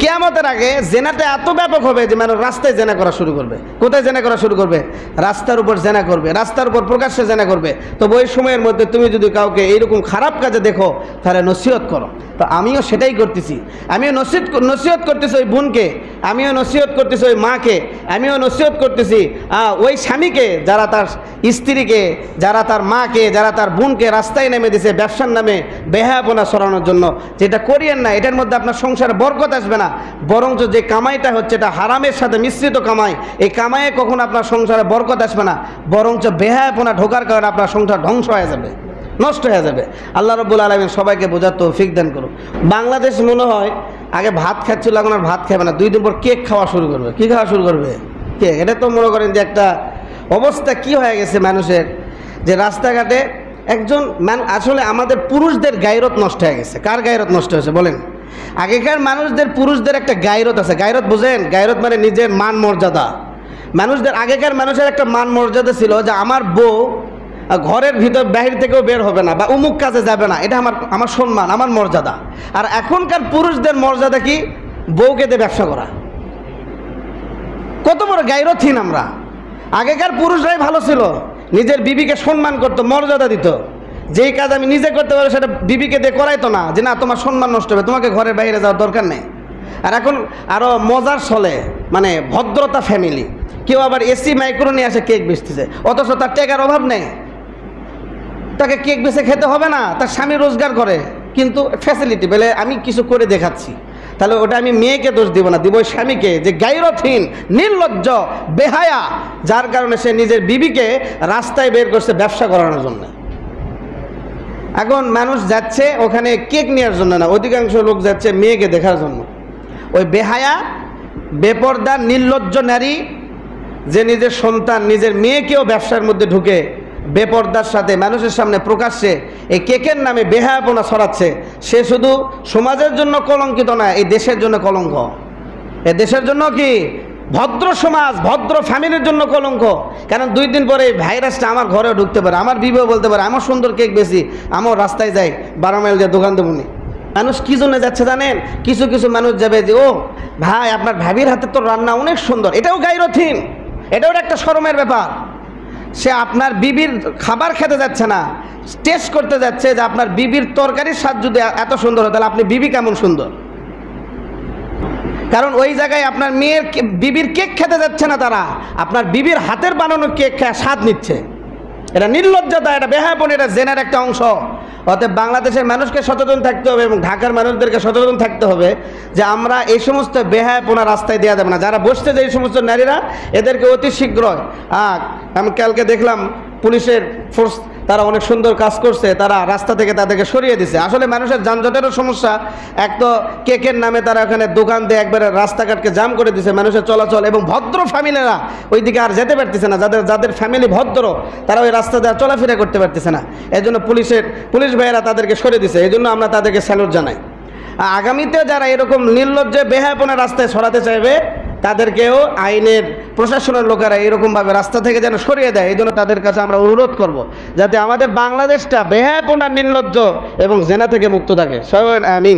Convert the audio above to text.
কিয়ামতের আগে জেনাটা এত ব্যাপক হবে যে মানুষ রাস্তায় জেনা করা শুরু করবে। কোথায় জেনা করা শুরু করবে? রাস্তার উপর জেনা করবে, রাস্তার উপর প্রকাশ্যে জেনা করবে। তো ওই সময়ের মধ্যে তুমি যদি কাউকে এইরকম খারাপ কাজে দেখো তাহলে নসিহত করো। তো আমিও সেটাই করতেছি, আমিও নসিহত করতেছি ওই বোনকে, আমিও নসিহত করতেছি ওই মাকে, আমিও নসিহত করতেছি ওই স্বামীকে যারা তার স্ত্রীকে, যারা তার মাকে, যারা তার বোনকে রাস্তায় নেমে দিছে ব্যবসার নামে বেহায়াপনা সরানোর জন্য। যেটা করিয়েন না, এটার মধ্যে আপনার সংসারে বরকত আসবে না, বরঞ্চ যে কামাইটা হচ্ছে এটা হারামের সাথে মিশ্রিত কামাই। এই কামাইয়ে কখনো আপনার সংসারে বরকত আসবে না, বরঞ্চ বেহায়াপনা ঢোকার কারণে আপনার সংসার ধ্বংস হয়ে যাবে, নষ্ট হয়ে যাবে। আল্লাহ রাব্বুল আলামিন সবাইকে বোঝার তৌফিক দান করুন। বাংলাদেশ মনে হয় আগে ভাত খাচ্ছিল, এখন আর ভাত খাবে না, 2 দিন পর কেক খাওয়া শুরু করবে। কি খাওয়া শুরু করবে? কেক। এটা তো মনে করেন যে একটা অবস্থা কি হয়ে গেছে মানুষের, যে রাস্তাঘাটে একজন আসলে আমাদের পুরুষদের গায়রত নষ্ট হয়ে গেছে। কার গায়রত নষ্ট হয়েছে বলেন? আগেকার মানুষদের, পুরুষদের একটা গায়রত আছে। গায়রত বোঝেন? গায়রত মানে নিজের মান মর্যাদা। মানুষদের, আগেকার মানুষের একটা মান মর্যাদা ছিল যে আমার বউ ঘরের ভিতর বাহির থেকেও বের হবে না বা অমুক কাজে যাবে না, এটা আমার সম্মান, আমার মর্যাদা। আর এখনকার পুরুষদের মর্যাদা কি? বউকে দিয়ে ব্যবসা করা। কত বড় গায়রতহীন আমরা! আগেকার পুরুষরাই ভালো ছিল, নিজের বিবিকে সম্মান করতো, মর্যাদা দিত। যেই কাজ আমি নিজে করতে পারি সেটা বিবিকে দিয়ে করাইতো না, যে না তোমার সম্মান নষ্ট হবে, তোমাকে ঘরের বাইরে যাওয়ার দরকার নেই। আর এখন আরও মজার চলে, মানে ভদ্রতা ফ্যামিলি। কেউ আবার এসি মাইক্রো নিয়ে আসে কেক বেচতেছে, অথচ তার টাকার অভাব নেই, তাকে কেক বেচে খেতে হবে না, তার স্বামী রোজগার করে, কিন্তু ফ্যাসিলিটি বলে আমি কিছু করে দেখাচ্ছি। তাহলে ওটা আমি মেয়েকে দোষ দিব না, দিব ওই স্বামীকে, যে গায়রতহীন, নির্লজ্জ, বেহায়া, যার কারণে সে নিজের বিবিকে রাস্তায় বের করছে ব্যবসা করানোর জন্য। এখন মানুষ যাচ্ছে ওখানে কেক নেওয়ার জন্য না, অধিকাংশ লোক যাচ্ছে মেয়েকে দেখার জন্য। ওই বেহায়া, বেপরদা, নির্লজ্জ নারী যে নিজের সন্তান, নিজের মেয়েকেও ব্যবসার মধ্যে ঢুকে বেপরদার সাথে মানুষের সামনে প্রকাশ্যে এই কেকের নামে বেহায়াপনা ছড়াচ্ছে, সে শুধু সমাজের জন্য কলঙ্কিত না, এই দেশের জন্য কলঙ্ক। এ দেশের জন্য কি? ভদ্র সমাজ, ভদ্র ফ্যামিলির জন্য কলঙ্ক। কারণ 2 দিন পরে এই ভাইরাসটা আমার ঘরেও ঢুকতে পারে, আমার বিবেও বলতে পারে আমার সুন্দর কেক বেশি, আমিও রাস্তায় যাই 12 মাইল দিয়ে দোকান দেবনি। মানুষ কী জন্য যাচ্ছে জানেন? কিছু কিছু মানুষ যাবে যে ও ভাই আপনার ভাবির হাতে তো রান্না অনেক সুন্দর, এটাও গায়রতহীন, এটাও একটা শরমের ব্যাপার। সে আপনার বিবির খাবার খেতে যাচ্ছে না, টেস্ট করতে যাচ্ছে যে আপনার বিবির তরকারির স্বাদ যদি এত সুন্দর হয় তাহলে আপনি বিবি কেমন সুন্দর। কারণ ওই জায়গায় আপনার মেয়ের বিবির কেক খেতে যাচ্ছে না, তারা আপনার বিবির হাতের বানানো কেক খেয়ে স্বাদ নিচ্ছে। এটা নির্লজ্জতা, এটা বেহায়াপনা, এটা জেনার একটা অংশ। অতএব বাংলাদেশের মানুষকে সচেতন থাকতে হবে এবং ঢাকার মানুষদেরকে সচেতন থাকতে হবে যে আমরা এই সমস্ত বেহায়াপনা রাস্তায় দেওয়া যাবে না। যারা বসছে যে এই সমস্ত নারীরা, এদেরকে অতি শীঘ্রই আমি কালকে দেখলাম পুলিশের ফোর্স, তারা অনেক সুন্দর কাজ করছে, তারা রাস্তা থেকে তাদেরকে সরিয়ে দিছে। আসলে মানুষের যানজটেরও সমস্যা, এক তো কেকের নামে তারা ওখানে দোকান দিয়ে একবারে রাস্তাঘাটকে জাম করে দিছে, মানুষের চলাচল, এবং ভদ্র ফ্যামিলিরা ওইদিকে আর যেতে পারতেছে না। যাদের ফ্যামিলি ভদ্র তারা ওই রাস্তা দিয়ে চলাফেরা করতে পারতেছে না। এই জন্য পুলিশ ভাইয়েরা তাদেরকে সরিয়ে দিছে। এই জন্য আমরা তাদেরকে স্যালুট জানাই। আগামীতে যারা এরকম নির্লজ্জে বেহায়াপনা রাস্তায় সরাতে চাইবে তাদেরকেও আইনের, প্রশাসনের লোকেরা এরকমভাবে রাস্তা থেকে যেন সরিয়ে দেয়। এই জন্য তাদের কাছে আমরা অনুরোধ করব যাতে আমাদের বাংলাদেশটা বেহায়াপনা, নির্লজ্জ এবং জেনা থেকে মুক্ত থাকে। সবাই আমিন।